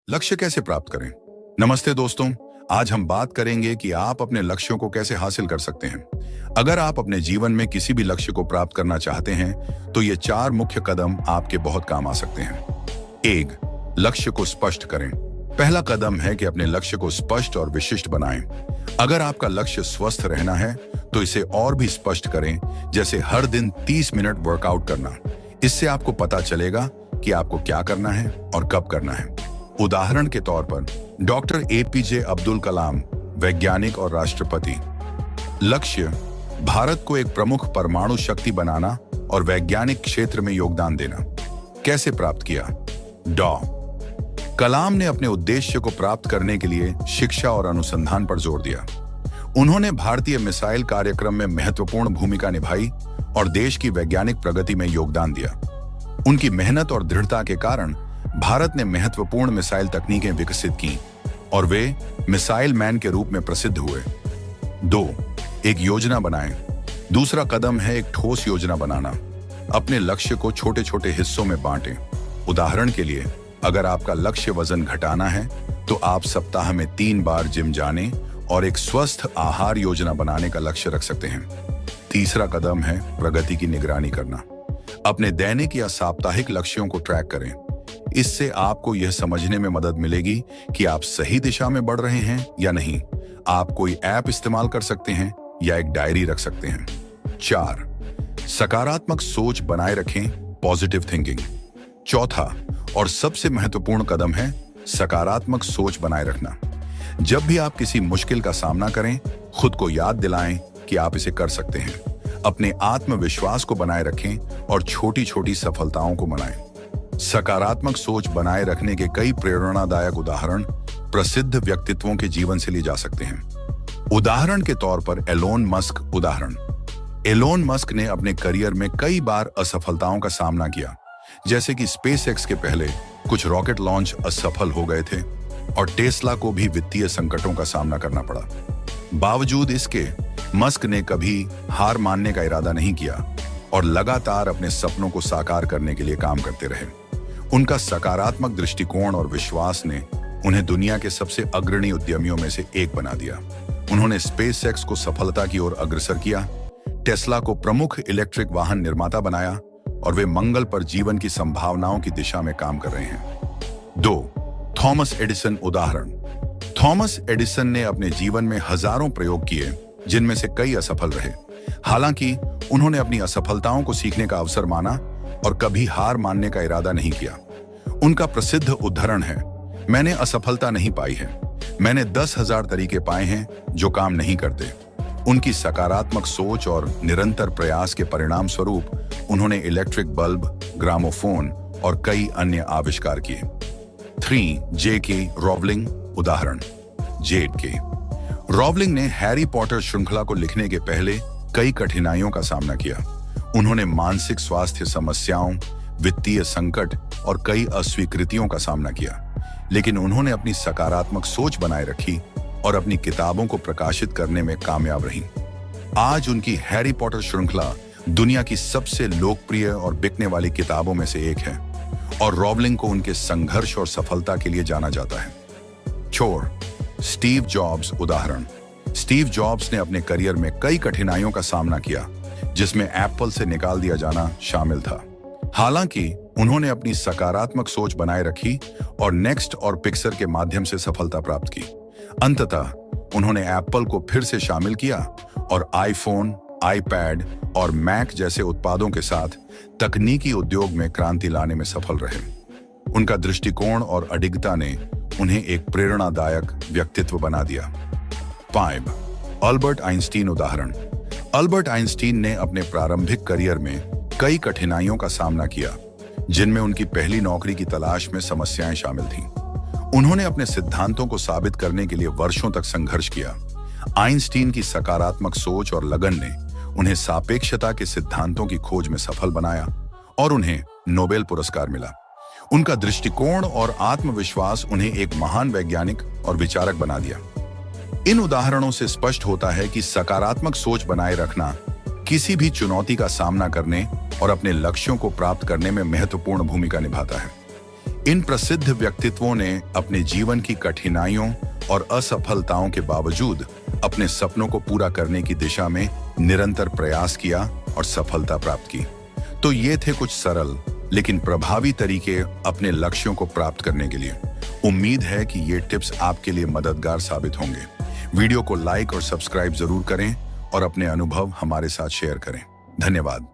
लक्ष्य कैसे प्राप्त करें? नमस्ते दोस्तों, आज हम बात करेंगे कि आप अपने लक्ष्यों को कैसे हासिल कर सकते हैं। अगर आप अपने जीवन में किसी भी लक्ष्य को प्राप्त करना चाहते हैं, तो ये 4 मुख्य कदम आपके बहुत काम आ सकते हैं। 1. लक्ष्य को स्पष्ट करें। पहला कदम है कि अपने लक्ष्य को स्पष्ट और विशिष्ट बनाएं। अगर आपका लक्ष्य स्वस्थ रहना है, तो इसे और भी स्पष्ट करें, जैसे हर दिन 30 मिनट वर्कआउट करना। इससे आपको पता चलेगा कि आपको क्या करना है और कब करना है। उदाहरण के तौर पर डॉक्टर एपीजे अब्दुल कलाम, वैज्ञानिक और राष्ट्रपति। लक्ष्य भारत को एक प्रमुख परमाणु शक्ति बनाना और वैज्ञानिक क्षेत्र में योगदान देना। कैसे प्राप्त किया? कलाम ने अपने उद्देश्य को प्राप्त करने के लिए शिक्षा और अनुसंधान पर जोर दिया। उन्होंने भारतीय मिसाइल कार्यक्रम में महत्वपूर्ण भूमिका निभाई और देश की वैज्ञानिक प्रगति में योगदान दिया। उनकी मेहनत और दृढ़ता के कारण भारत ने महत्वपूर्ण मिसाइल तकनीकें विकसित की और वे मिसाइल मैन के रूप में प्रसिद्ध हुए। 2. एक योजना बनाएं। दूसरा कदम है एक ठोस योजना बनाना। अपने लक्ष्य को छोटे छोटे हिस्सों में बांटें। उदाहरण के लिए, अगर आपका लक्ष्य वजन घटाना है, तो आप सप्ताह में 3 बार जिम जाने और एक स्वस्थ आहार योजना बनाने का लक्ष्य रख सकते हैं। तीसरा कदम है प्रगति की निगरानी करना। अपने दैनिक या साप्ताहिक लक्ष्यों को ट्रैक करें। इससे आपको यह समझने में मदद मिलेगी कि आप सही दिशा में बढ़ रहे हैं या नहीं। आप कोई ऐप इस्तेमाल कर सकते हैं या एक डायरी रख सकते हैं। 4. सकारात्मक सोच बनाए रखें, पॉजिटिव थिंकिंग। चौथा और सबसे महत्वपूर्ण कदम है सकारात्मक सोच बनाए रखना। जब भी आप किसी मुश्किल का सामना करें, खुद को याद दिलाएं कि आप इसे कर सकते हैं। अपने आत्मविश्वास को बनाए रखें और छोटी छोटी सफलताओं को मनाएं। सकारात्मक सोच बनाए रखने के कई प्रेरणादायक उदाहरण प्रसिद्ध व्यक्तित्वों के जीवन से लिए जा सकते हैं। उदाहरण के तौर पर एलोन मस्क उदाहरण। एलोन मस्क ने अपने करियर में कई बार असफलताओं का सामना किया, जैसे कि स्पेसएक्स के पहले कुछ रॉकेट लॉन्च असफल हो गए थे और टेस्ला को भी वित्तीय संकटों का सामना करना पड़ा। बावजूद इसके, मस्क ने कभी हार मानने का इरादा नहीं किया और लगातार अपने सपनों को साकार करने के लिए काम करते रहे। उनका सकारात्मक दृष्टिकोण और विश्वास ने उन्हें दुनिया के सबसे अग्रणी उद्यमियों में से एक बना दिया। उन्होंने स्पेसएक्स को सफलता की ओर अग्रसर किया, टेस्ला को प्रमुख इलेक्ट्रिक वाहन निर्माता बनाया और वे मंगल पर जीवन की संभावनाओं की दिशा में काम कर रहे हैं। 2. थॉमस एडिसन उदाहरण। थॉमस एडिसन ने अपने जीवन में हजारों प्रयोग किए, जिनमें से कई असफल रहे। हालांकि उन्होंने अपनी असफलताओं को सीखने का अवसर माना और कभी हार मानने का इरादा नहीं किया। उनका प्रसिद्ध उद्धरण है, मैंने असफलता नहीं पाई है, मैंने 10,000 तरीके पाए हैं जो काम नहीं करते। उनकी सकारात्मक सोच और निरंतर प्रयास के परिणाम स्वरूप उन्होंने इलेक्ट्रिक बल्ब, ग्रामोफोन और कई अन्य आविष्कार किए। 3. J.K. रॉवलिंग उदाहरण। J.K. रॉवलिंग ने हैरी पॉटर श्रृंखला को लिखने के पहले कई कठिनाइयों का सामना किया। उन्होंने मानसिक स्वास्थ्य समस्याओं, वित्तीय संकट और कई अस्वीकृतियों का सामना किया, लेकिन उन्होंने अपनी सकारात्मक सोच बनाए रखी और अपनी किताबों को प्रकाशित करने में कामयाब रहीं। आज उनकी हैरी पॉटर श्रृंखला दुनिया की सबसे लोकप्रिय और बिकने वाली किताबों में से एक है और रॉवलिंग को उनके संघर्ष और सफलता के लिए जाना जाता है। 4. स्टीव जॉब्स उदाहरण। स्टीव जॉब्स ने अपने करियर में कई कठिनाइयों का सामना किया, जिसमें एप्पल से निकाल दिया जाना शामिल था। हालांकि उन्होंने अपनी सकारात्मक सोच बनाए रखी और नेक्स्ट और पिक्सर के माध्यम से सफलता प्राप्त की। अंततः उन्होंने एप्पल को फिर से शामिल किया और आईफोन, आईपैड और मैक जैसे उत्पादों के साथ तकनीकी उद्योग में क्रांति लाने में सफल रहे। उनका दृष्टिकोण और अडिगता ने उन्हें एक प्रेरणादायक व्यक्तित्व बना दिया। 5. अल्बर्ट आइंस्टीन उदाहरण। अल्बर्ट आइंस्टीन ने अपने प्रारंभिक करियर में कई कठिनाइयों का सामना किया, जिनमें उनकी पहली नौकरी की तलाश में समस्याएं शामिल थीं। उन्होंने अपने सिद्धांतों को साबित करने के लिए वर्षों तक संघर्ष किया। आइंस्टीन की सकारात्मक सोच और लगन ने उन्हें सापेक्षता के सिद्धांतों की खोज में सफल बनाया और उन्हें नोबेल पुरस्कार मिला। उनका दृष्टिकोण और आत्मविश्वास उन्हें एक महान वैज्ञानिक और विचारक बना दिया। इन उदाहरणों से स्पष्ट होता है कि सकारात्मक सोच बनाए रखना किसी भी चुनौती का सामना करने और अपने लक्ष्यों को प्राप्त करने में महत्वपूर्ण भूमिका निभाता है। इन प्रसिद्ध व्यक्तित्वों ने अपने जीवन की कठिनाइयों और असफलताओं के बावजूद अपने सपनों को पूरा करने की दिशा में निरंतर प्रयास किया और सफलता प्राप्त की। तो ये थे कुछ सरल लेकिन प्रभावी तरीके अपने लक्ष्यों को प्राप्त करने के लिए। उम्मीद है कि ये टिप्स आपके लिए मददगार साबित होंगे। वीडियो को लाइक और सब्सक्राइब जरूर करें और अपने अनुभव हमारे साथ शेयर करें। धन्यवाद।